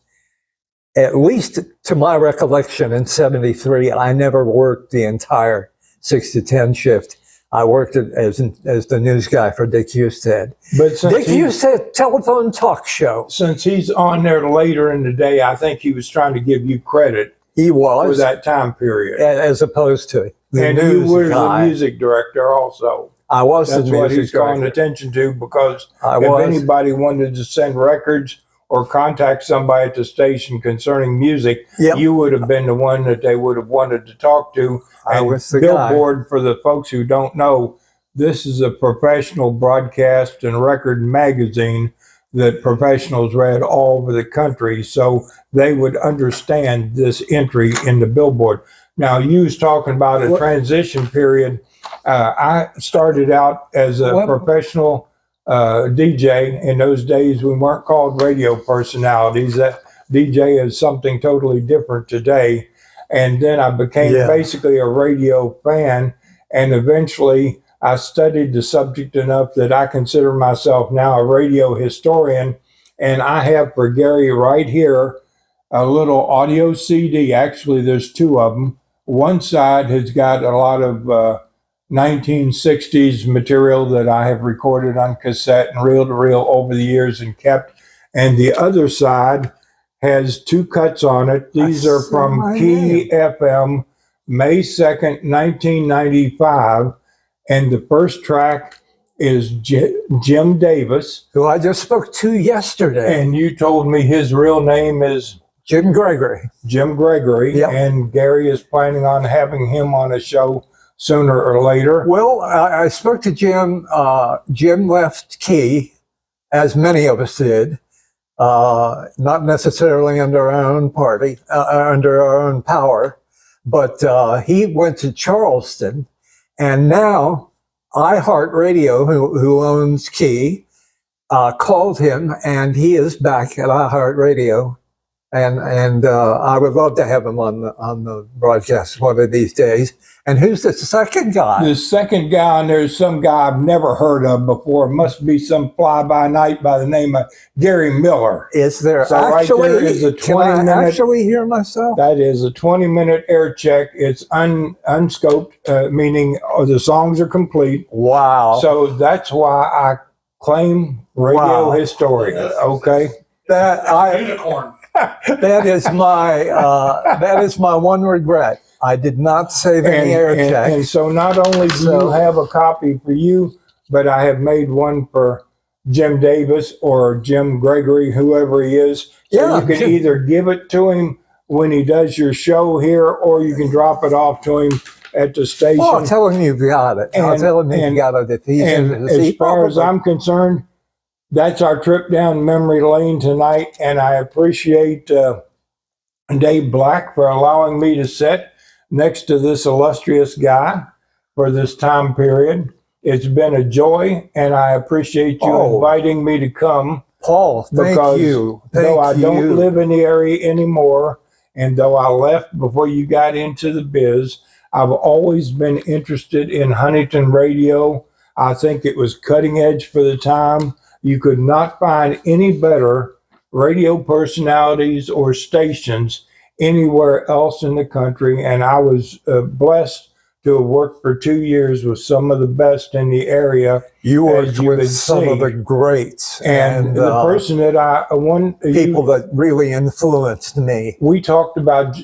at least to my recollection, in 73, I never worked the entire 6 to 10 shift. I worked as the news guy for Dick Husted. But Dick Husted telephone talk show. Since he's on there later in the day, I think he was trying to give you credit He was for that time period. as opposed to the And news you were guy. the music director also. I was That's the what music he's calling director. attention to, because I if was. anybody wanted to send records or contact somebody at the station concerning music, Yep. you would have been the one that they would have wanted to talk to. I And was the guy. Billboard, for the folks who don't know, this is a professional broadcast and record magazine that professionals read all over the country, so they would understand this entry in the Billboard. Now, you was talking about a transition period. I started out as a professional DJ. In those days, we weren't called radio personalities. That DJ is something totally different today. And then I became basically a radio fan, and eventually I studied the subject enough that I consider myself now a radio historian. And I have for Gary right here a little audio CD. Actually, there's two of them. One side has got a lot of 1960s material that I have recorded on cassette and reel to reel over the years and kept. And the other side has two cuts on it. These are from Key FM, May 2nd, 1995. And the first track is Jim Davis, who I just spoke to yesterday. And you told me his real name is Jim Gregory. Jim Gregory. Yep. And Gary is planning on having him on a show sooner or later. Well, I spoke to Jim. Jim left Key, as many of us did, not necessarily under our own party, under our own power, but he went to Charleston, and now iHeartRadio, who owns Key, called him, and he is back at iHeartRadio. And I would love to have him on the broadcast one of these days. And who's the second guy? The second guy on there is some guy I've never heard of before. It must be some fly-by-night by the name of Gary Miller. Is there So actually? right there is a 20-minute. Can I actually hear myself? That is a 20-minute air check. It's unscoped, meaning the songs are complete. Wow. So that's why I claim radio historian. Okay. Unicorn. That is my one regret. I did not save any air checks. And so not only do you have a copy for you, but I have made one for Jim Davis or Jim Gregory, whoever he is. So you can either give it to him when he does your show here, or you can drop it off to him at the station. Oh, tell him you've got it. I'll tell him you've got it. If he's as far as I'm concerned, that's our trip down memory lane tonight, and I appreciate Dave Black for allowing me to sit next to this illustrious guy for this time period. It's been a joy, and I appreciate you inviting me to come. Paul, thank you. Though I don't live in the area anymore, and though I left before you got into the biz, I've always been interested in Huntington radio. I think it was cutting edge for the time. You could not find any better radio personalities or stations anywhere else in the country. And I was blessed to have worked for 2 years with some of the best in the area. You worked as you with would some of see. the greats And the person that people that really influenced me. we talked about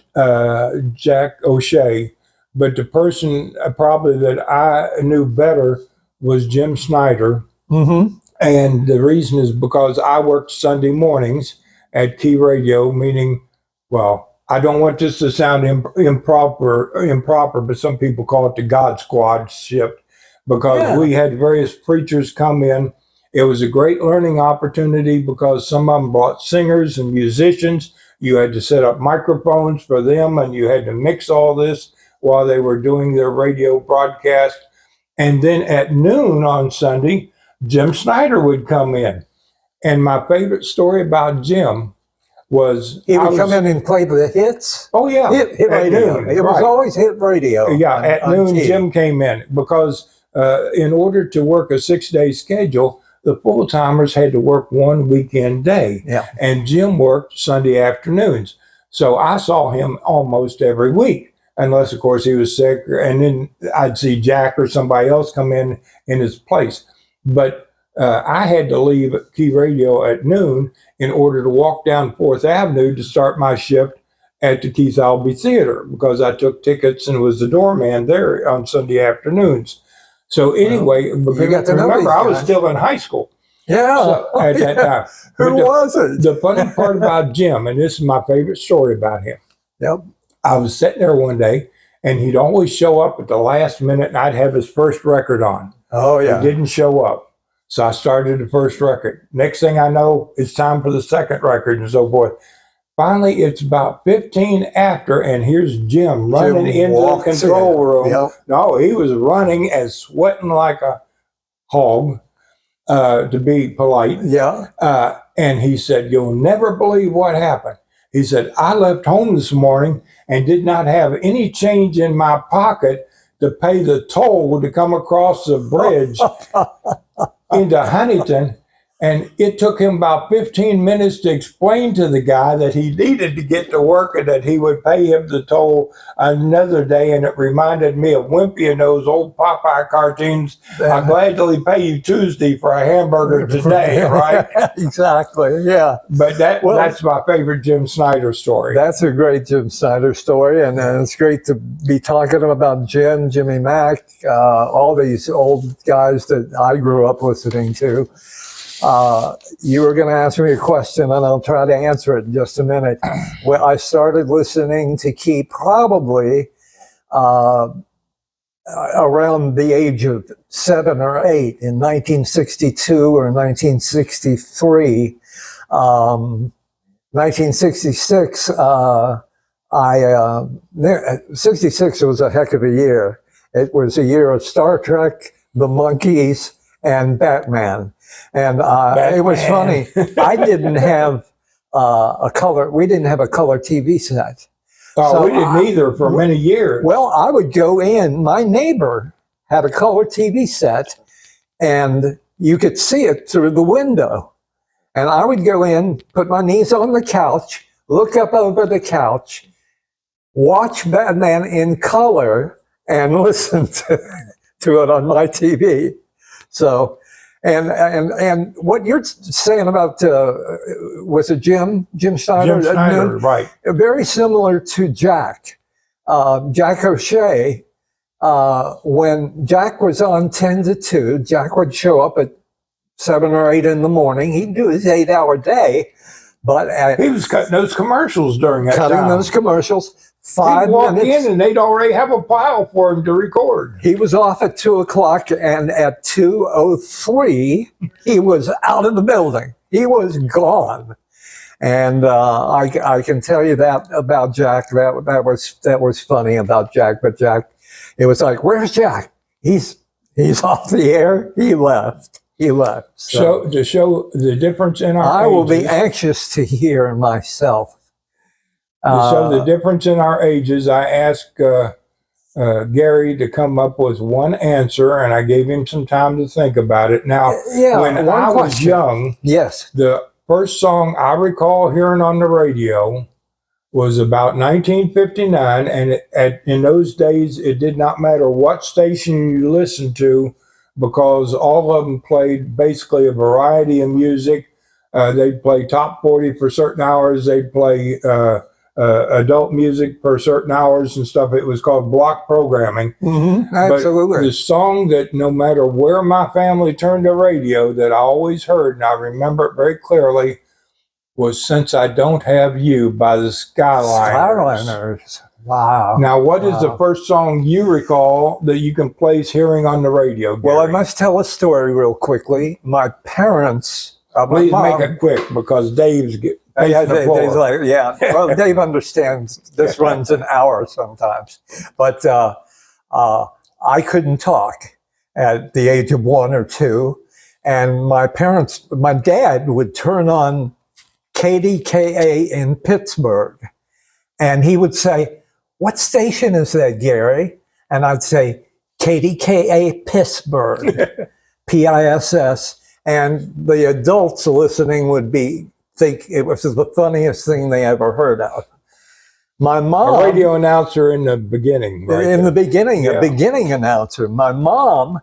Jack O'Shea, but the person probably that I knew better was Jim Snyder. Mm-hmm. And the reason is because I worked Sunday mornings at Key Radio, meaning, well, I don't want this to sound improper, but some people call it the God Squad shift, because we had various preachers come in. It was a great learning opportunity because some of them brought singers and musicians. You had to set up microphones for them, and you had to mix all this while they were doing their radio broadcast. And then at noon on Sunday, Jim Snyder would come in. And my favorite story about Jim was he would come in and play the hits. Oh, yeah. Hit radio. Noon, it was always hit radio. Yeah, at noon, Jim came in because in order to work a 6-day schedule, the full-timers had to work one weekend day. Yeah. And Jim worked Sunday afternoons. So I saw him almost every week, unless, of course, he was sick. And then I'd see Jack or somebody else come in his place. But I had to leave Key Radio at noon in order to walk down 4th Avenue to start my shift at the Keith Albee Theater, because I took tickets and was the doorman there on Sunday afternoons. So anyway, remember, I was still in high school. Yeah. So, at that time. Who was it? The funny part about Jim, and this is my favorite story about him. Yep. I was sitting there one day, and he'd always show up at the last minute, and I'd have his first record on. Oh, yeah. He didn't show up. So I started the first record. Next thing I know, it's time for the second record and so forth. Finally, it's about 15 after, and here's Jim running into the control room. Yep. No, he was running and sweating like a hog, to be polite. Yeah. And he said, "You'll never believe what happened." He said, "I left home this morning and did not have any change in my pocket to pay the toll to come across the bridge into Huntington. And it took him about 15 minutes to explain to the guy that he needed to get to work and that he would pay him the toll another day." And it reminded me of Wimpy and those old Popeye cartoons. "I'll gladly pay you Tuesday for a hamburger today," right? Exactly, yeah. But that's my favorite Jim Snyder story. That's a great Jim Snyder story, and it's great to be talking about Jim, Jimmy Mack, all these old guys that I grew up listening to. You were going to ask me a question, and I'll try to answer it in just a minute. Well, I started listening to Key probably around the age of 7 or 8 in 1962 or 1963. 1966, 66 was a heck of a year. It was a year of Star Trek, The Monkees, and Batman. And it was funny. I didn't have we didn't have a color TV set. So we didn't either for many years. Well, I would go in, my neighbor had a color TV set, and you could see it through the window. And I would go in, put my knees on the couch, look up over the couch, watch Batman in color, and listen to it on my TV. So, and what you're saying about was it Jim Snyder? Jim Snyder, right? Very similar to Jack O'Shea. When Jack was on 10 to 2, Jack would show up at 7 or 8 in the morning. He'd do his 8-hour day, but he was cutting those commercials during that time. Cutting those commercials. 5 He'd walk minutes. in and they'd already have a file for him to record. He was off at 2 o'clock, and at 2:03, he was out of the building. He was gone. And I can tell you that about Jack. That was funny about Jack. But Jack, it was like, where's Jack? He's off the air. He left. So to show the difference in our I ages, will be anxious to hear myself. to show the difference in our ages, I asked Gary to come up with one answer, and I gave him some time to think about it. Now, Yeah, when one I was question. young, Yes. the first song I recall hearing on the radio was about 1959, and in those days, it did not matter what station you listened to because all of them played basically a variety of music. They'd play top 40 for certain hours. They'd play adult music for certain hours and stuff. It was called block programming. Absolutely. But the song that no matter where my family turned the radio that I always heard, and I remember it very clearly, was Since I Don't Have You by the Skyliners. Skyliners. Wow. Now, what is the first song you recall that you can place hearing on the radio, Gary? Well, I must tell a story real quickly. My parents... Please make it quick because Dave's Dave's like, yeah. Well, Dave understands this runs an hour sometimes. But I couldn't talk at the age of 1 or 2. And my dad would turn on KDKA in Pittsburgh. And he would say, "What station is that, Gary?" And I'd say, "KDKA Pittsburgh," PISS. And the adults listening would think it was the funniest thing they ever heard of. My mom... A radio announcer in the beginning. Right in the beginning, a beginning announcer. My mom...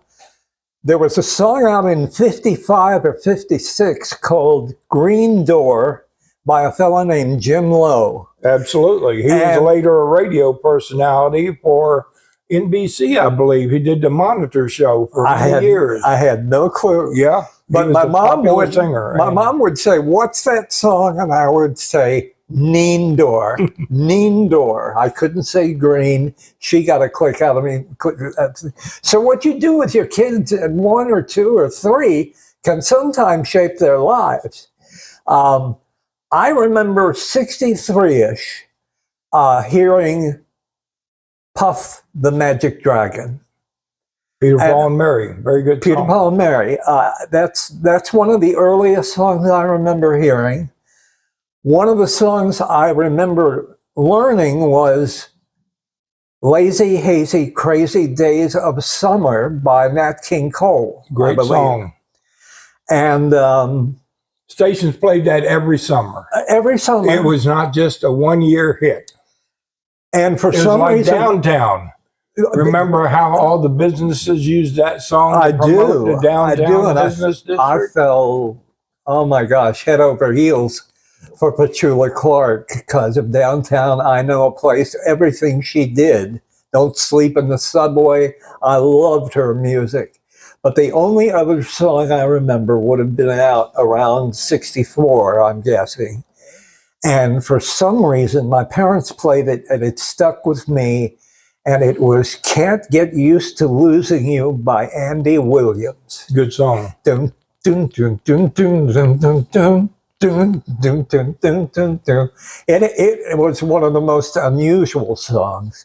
There was a song out in 55 or 56 called Green Door by a fellow named Jim Lowe. Absolutely. He was later a radio personality for NBC, I believe. He did the Monitor show for many years. I had no clue. Yeah. But my mom would say, "What's that song?" And I would say, "Neen Door." Neen Door. I couldn't say green. She got a click out of me. So what you do with your kids at 1 or 2 or 3 can sometimes shape their lives. I remember 63-ish hearing Puff the Magic Dragon. Peter, Paul, and Mary. Very good song. Peter, Paul, and Mary. That's one of the earliest songs I remember hearing. One of the songs I remember learning was Lazy, Hazy, Crazy Days of Summer by Nat King Cole. Great song. And stations played that every summer. Every summer. It was not just a one-year hit. And for some reason... Downtown. Remember how all the businesses used that song to promote the downtown business district? I fell, oh my gosh, head over heels for Petula Clark because of Downtown. I Know a Place, everything she did. Don't Sleep in the Subway. I loved her music. But the only other song I remember would have been out around 64, I'm guessing. And for some reason, my parents played it and it stuck with me. And it was Can't Get Used to Losing You by Andy Williams. Good song. Dun, dun, dun, dun, dun, dun, dun, dun. Dun, dun, dun, dun, dun, dun. And it was one of the most unusual songs.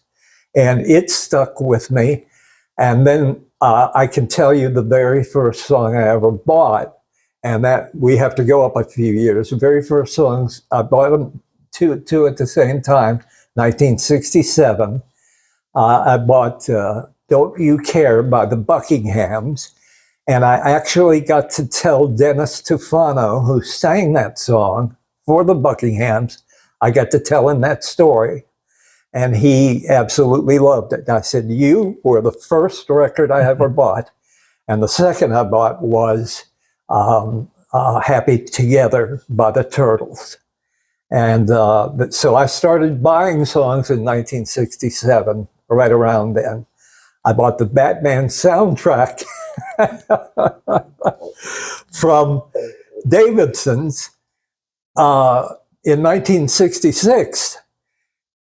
And it stuck with me. And then I can tell you the very first song I ever bought, and that we have to go up a few years. The very first songs, I bought them two at the same time, 1967. I bought Don't You Care by the Buckinghams. And I actually got to tell Dennis Tufano, who sang that song for the Buckinghams, I got to tell him that story. And he absolutely loved it. I said, "You were the first record I ever bought." And the second I bought was Happy Together by the Turtles. And so I started buying songs in 1967, right around then. I bought the Batman soundtrack from Davidson's in 1966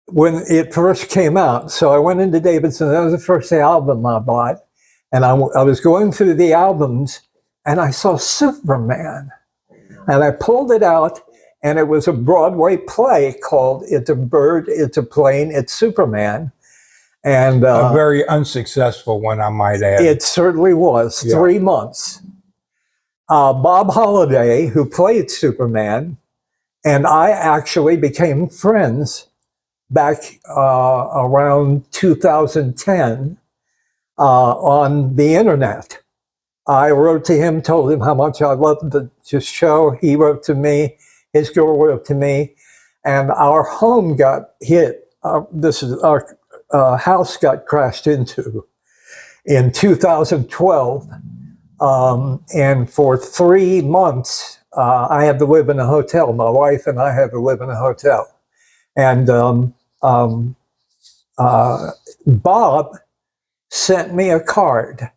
when it first came out. So I went into Davidson. That was the first album I bought. And I was going through the albums and I saw Superman. And I pulled it out and it was a Broadway play called It's a Bird, It's a Plane, It's Superman. And a very unsuccessful one, I might add. It certainly was. Yeah. 3 months. Bob Holliday, who played Superman, and I actually became friends back around 2010 on the internet. I wrote to him, told him how much I loved the show. He wrote to me, his girl wrote to me, and our home got hit. Our house got crashed into in 2012. And for 3 months, I had to live in a hotel. My wife and I had to live in a hotel. And Bob sent me a card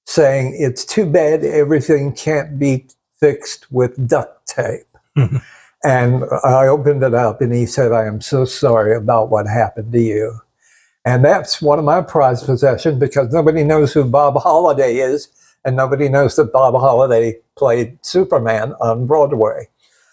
saying, "It's too bad everything can't be fixed with duct tape." And I opened it up and he said, "I am so sorry about what happened to you." And that's one of my prized possessions, because nobody knows who Bob Holliday is, and nobody knows that Bob Holliday played Superman on Broadway.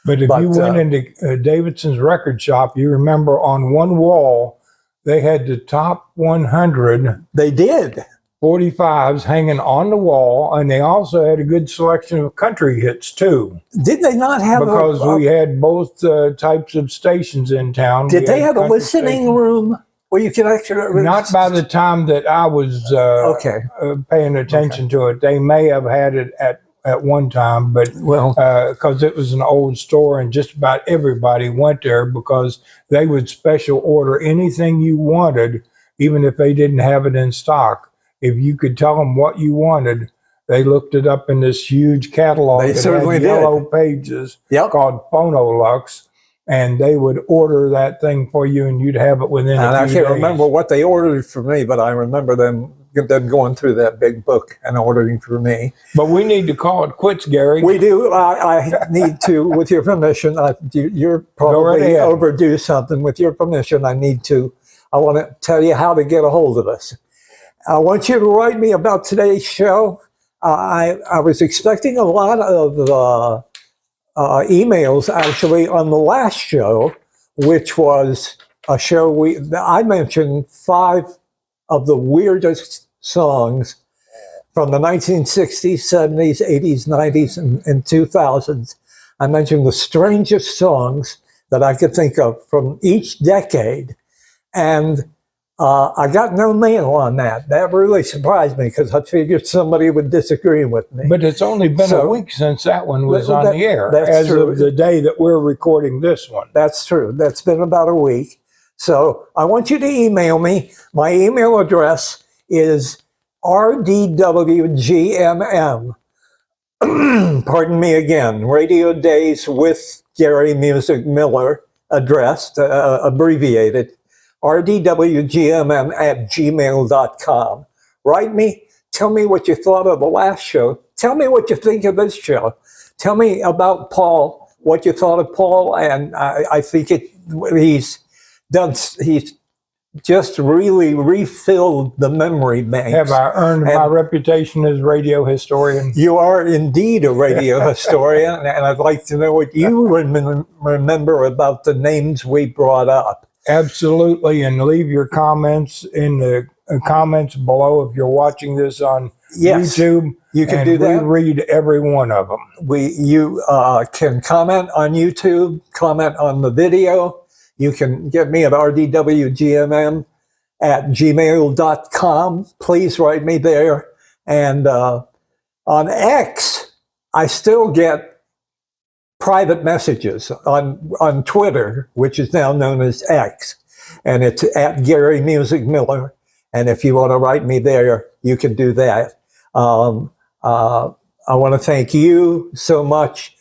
But if you went into Davidson's record shop, you remember on one wall, they had the top 100. They did. 45s hanging on the wall, and they also had a good selection of country hits too. Did they not have because we had both types of stations in town. Did they have a listening room where you could actually? Not by the time that I was paying attention to it. They may have had it at one time, but because it was an old store and just about everybody went there, because they would special order anything you wanted, even if they didn't have it in stock. If you could tell them what you wanted, they looked it up in this huge catalog. They certainly had yellow pages called Phonolux, and they would order that thing for you, and you'd have it within a few days. I can't remember what they ordered for me, but I remember them going through that big book and ordering for me. But we need to call it quits, Gary. We do. I need to, with your permission. You're probably overdue something. With your permission, I want to tell you how to get a hold of us. I want you to write me about today's show. I was expecting a lot of emails actually on the last show, which was a show I mentioned 5 of the weirdest songs from the 1960s, 70s, 80s, 90s, and 2000s. I mentioned the strangest songs that I could think of from each decade. And I got no mail on that. That really surprised me, because I figured somebody would disagree with me. But it's only been a week since that one was on the air, as of the day that we're recording this one. That's true. That's been about a week. So I want you to email me. My email address is rdwgmm. Pardon me again. Radio Days with Gary Music Miller, addressed, abbreviated. rdwgmm@gmail.com. Write me. Tell me what you thought of the last show. Tell me what you think of this show. Tell me about Paul, what you thought of Paul. And I think he's just really refilled the memory bank. Have I earned my reputation as radio historian? You are indeed a radio historian, and I'd like to know what you remember about the names we brought up. Absolutely, and leave your comments in the comments below if you're watching this on YouTube. You can do that. We read every one of them. You can comment on YouTube, comment on the video. You can get me at rdwgmm@gmail.com. Please write me there. And on X, I still get private messages on Twitter, which is now known as X, and it's at Gary Music Miller. And if you want to write me there, you can do that. I want to thank you so much.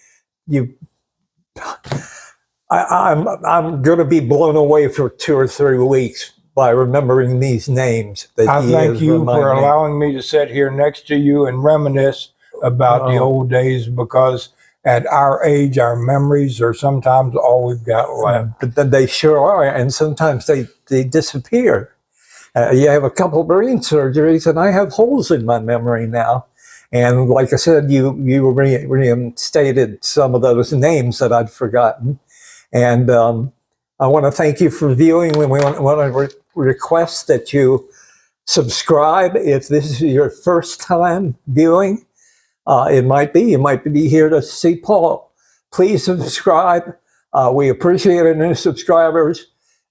I'm going to be blown away for 2 or 3 weeks by remembering these names. I thank you for allowing me to sit here next to you and reminisce about the old days, because at our age, our memories are sometimes all we've got left. But they sure are, and sometimes they disappear. You have a couple of brain surgeries, and I have holes in my memory now. And like I said, you reinstated some of those names that I'd forgotten. And I want to thank you for viewing. We want to request that you subscribe if this is your first time viewing. You might be here to see Paul. Please subscribe. We appreciate our new subscribers.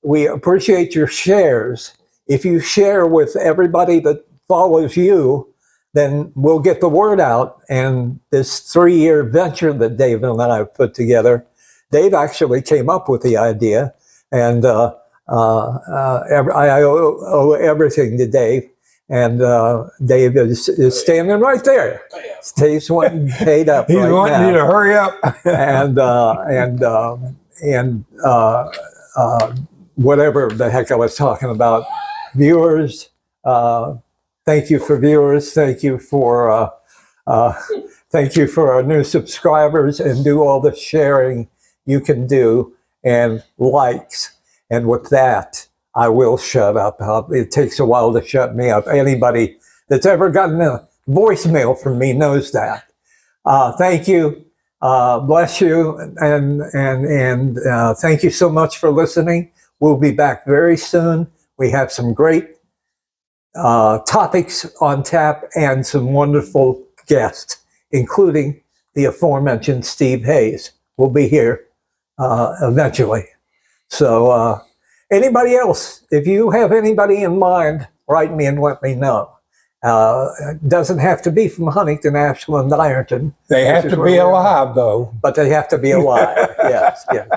we appreciate your shares. If you share with everybody that follows you, then we'll get the word out. And this 3-year venture that Dave and I have put together, Dave actually came up with the idea, and I owe everything to Dave. And Dave is standing right there. Dave's wanting paid up He's right wanting now. you to hurry up. and whatever the heck I was talking about. Viewers, thank you for viewers. Thank you for our new subscribers, and do all the sharing you can do and likes. And with that, I will shut up. It takes a while to shut me up. Anybody that's ever gotten a voicemail from me knows that. Thank you. Bless you. And thank you so much for listening. We'll be back very soon. We have some great topics on tap and some wonderful guests, including the aforementioned Steve Hayes. Will be here eventually. So anybody else, if you have anybody in mind, write me and let me know. It doesn't have to be from Huntington, Ashland, Ironton. They have to be alive, though. But they have to be alive. Yes, yes.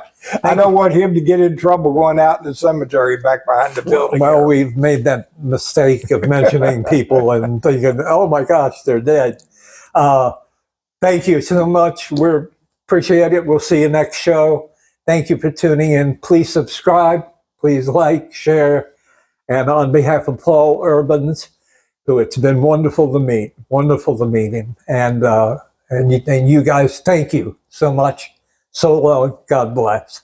I don't want him to get in trouble going out in the cemetery back behind the building. Well, we've made that mistake of mentioning people and thinking, oh my gosh, they're dead. Thank you so much. We appreciate it. We'll see you next show. Thank you for tuning in. Please subscribe. Please like, share. And on behalf of Paul Urbahns, who it's been wonderful to meet him. And you guys, thank you so much. So long. God bless.